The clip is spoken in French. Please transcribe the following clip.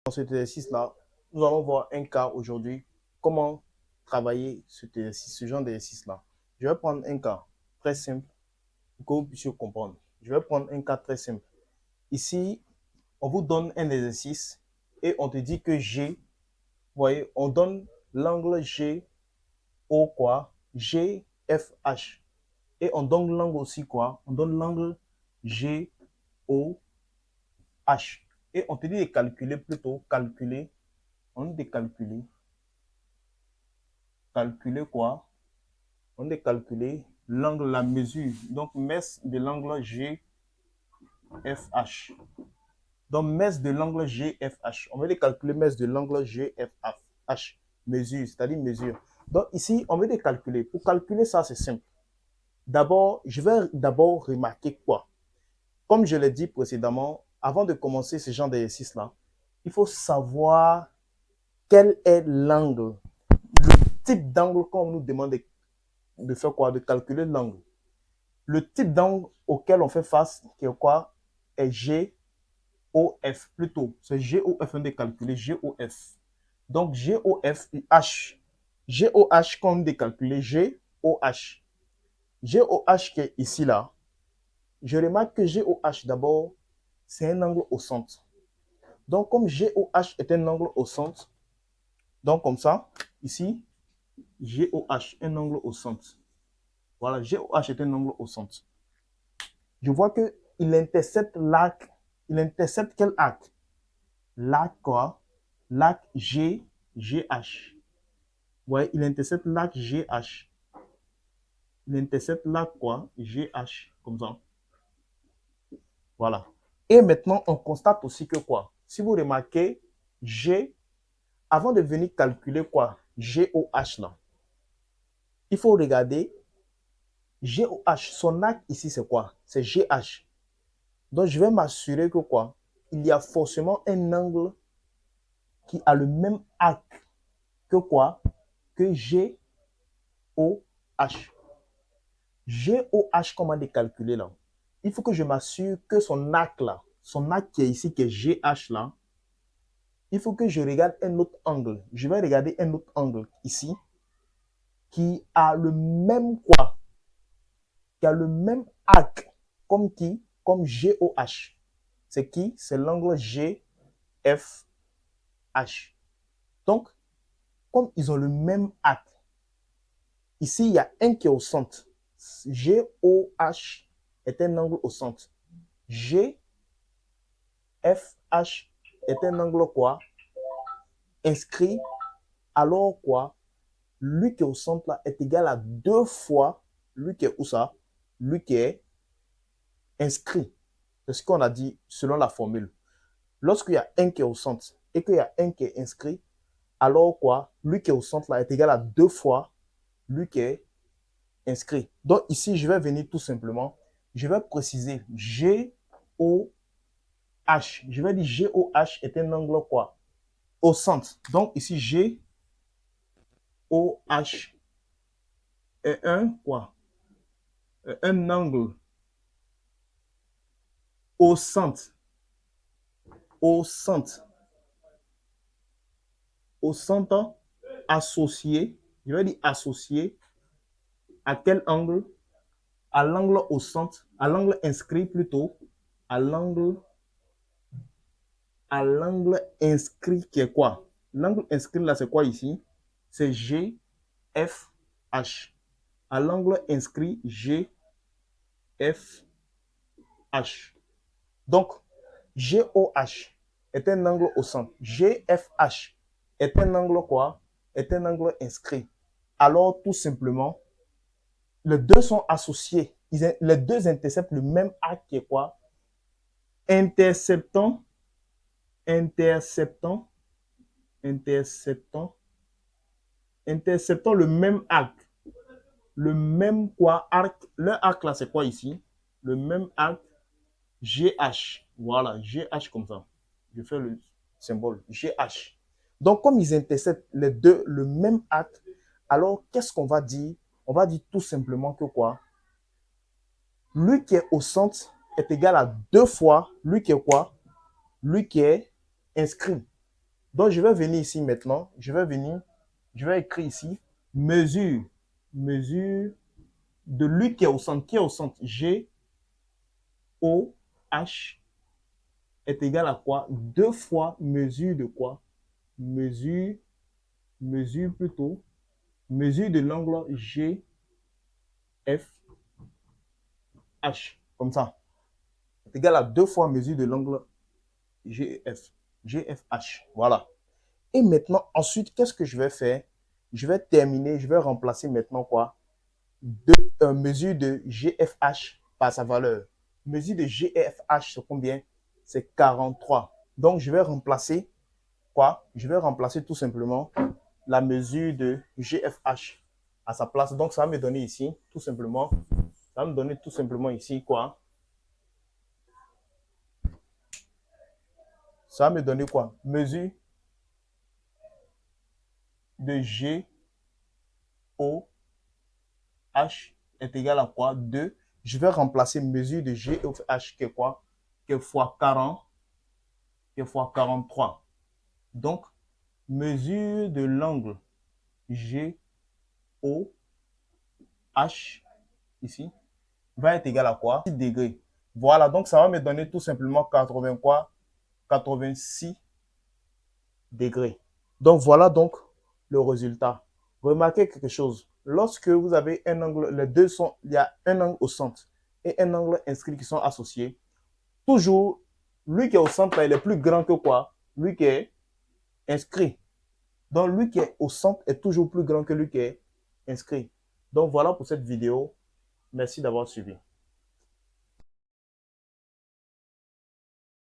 Dans cet exercice-là, nous allons voir un cas aujourd'hui, comment travailler ce genre d'exercice-là. Je vais prendre un cas très simple pour que vous puissiez comprendre. Je vais prendre un cas très simple. Ici, on vous donne un exercice et on te dit que G, vous voyez, on donne l'angle G au quoi? G, F, H. Et on donne l'angle aussi quoi? On donne l'angle G, O, H. Et on te dit de calculer plutôt, calculer, on dit de calculer quoi? On dit de calculer l'angle, la mesure. Donc, mètre de l'angle GFH. Donc, mètre de l'angle GFH. On va calculer mètre de l'angle GFH. Mesure, c'est-à-dire mesure. Donc, ici, on va calculer. Pour calculer ça, c'est simple. D'abord, je vais d'abord remarquer quoi? Comme je l'ai dit précédemment, avant de commencer ce genre d'exercice-là, il faut savoir quel est l'angle, le type d'angle qu'on nous demande de faire quoi? De calculer l'angle. Le type d'angle auquel on fait face, qui est quoi? Est GOF plutôt. C'est GOF, on de calculer GOF. Donc GOF et H. GOH, qu'on de calculer GOH. GOH qui est ici là. Je remarque que GOH d'abord, c'est un angle au centre. Donc comme GOH est un angle au centre, donc comme ça, ici, GOH, un angle au centre. Voilà, GOH est un angle au centre. Je vois qu'il intercepte l'arc. Il intercepte quel arc? L'arc quoi? L'arc GH. Ouais, il intercepte l'arc GH. Il intercepte l'arc quoi? GH, comme ça. Voilà. Et maintenant, on constate aussi que quoi? Si vous remarquez, G, avant de venir calculer quoi? GOH là, il faut regarder GOH, son arc ici c'est quoi? C'est GH. Donc je vais m'assurer que quoi? Il y a forcément un angle qui a le même arc que quoi? Que GOH. GOH, comment les calculer là? Il faut que je m'assure que son arc là, son arc qui est ici, qui est GH là, il faut que je regarde un autre angle. Je vais regarder un autre angle ici qui a le même quoi? Qui a le même arc comme qui? Comme GOH. C'est qui? C'est l'angle GFH. Donc, comme ils ont le même arc, ici, il y a un qui est au centre. GOH est un angle au centre. GFH est un angle quoi? Inscrit. Alors quoi? Lui qui est au centre là est égal à 2 fois lui qui est où ça? Lui qui est inscrit. C'est ce qu'on a dit selon la formule. Lorsqu'il y a un qui est au centre et qu'il y a un qui est inscrit, alors quoi? Lui qui est au centre là est égal à 2 fois lui qui est inscrit. Donc ici, je vais venir tout simplement, je vais préciser GOH. Je vais dire GOH est un angle quoi? Au centre. Donc ici, GOH est un quoi? Un angle au centre. Au centre. Au centre associé. Je vais dire associé à quel angle? À l'angle au centre, à l'angle inscrit plutôt, à l'angle inscrit qui est quoi? L'angle inscrit là, c'est quoi ici? C'est GFH. À l'angle inscrit GFH. Donc, GOH est un angle au centre. GFH est un angle quoi? Est un angle inscrit. Alors, tout simplement, les deux sont associés. Les deux interceptent le même arc qui est quoi? Interceptant, interceptant, interceptant, interceptant le même arc. Le même quoi? Arc. Le arc là, c'est quoi ici? Le même arc GH. Voilà, GH comme ça. Je fais le symbole GH. Donc, comme ils interceptent les deux le même arc, alors qu'est-ce qu'on va dire? On va dire tout simplement que quoi? Lui qui est au centre est égal à 2 fois lui qui est quoi? Lui qui est inscrit. Donc, je vais venir ici maintenant. Je vais écrire ici mesure, mesure de lui qui est au centre. Qui est au centre? G, O, H est égal à quoi? 2 fois mesure de quoi? Mesure, mesure plutôt. Mesure de l'angle G, F, H. Comme ça. Est égal à 2 fois mesure de l'angle GF. GFH. Voilà. Et maintenant, ensuite, qu'est-ce que je vais faire? Je vais terminer, je vais remplacer maintenant quoi? Mesure de GFH par sa valeur. Mesure de GFH, c'est combien? C'est 43. Donc, je vais remplacer quoi? Je vais remplacer tout simplement la mesure de GFH à sa place. Donc, ça va me donner ici, tout simplement, ça va me donner tout simplement ici quoi? Ça va me donner quoi? Mesure de G, O, H est égal à quoi? 2. Je vais remplacer mesure de G of H qui est quoi? Qui est fois 40, qui est fois 43. Donc, mesure de l'angle G, O, H, ici, va être égal à quoi? 6 degrés. Voilà, donc ça va me donner tout simplement 80 quoi? 86 degrés. Donc, voilà donc le résultat. Remarquez quelque chose. Lorsque vous avez un angle, les deux sont, il y a un angle au centre et un angle inscrit qui sont associés, toujours, lui qui est au centre, il est plus grand que quoi? Lui qui est inscrit. Donc, lui qui est au centre est toujours plus grand que lui qui est inscrit. Donc, voilà pour cette vidéo. Merci d'avoir suivi.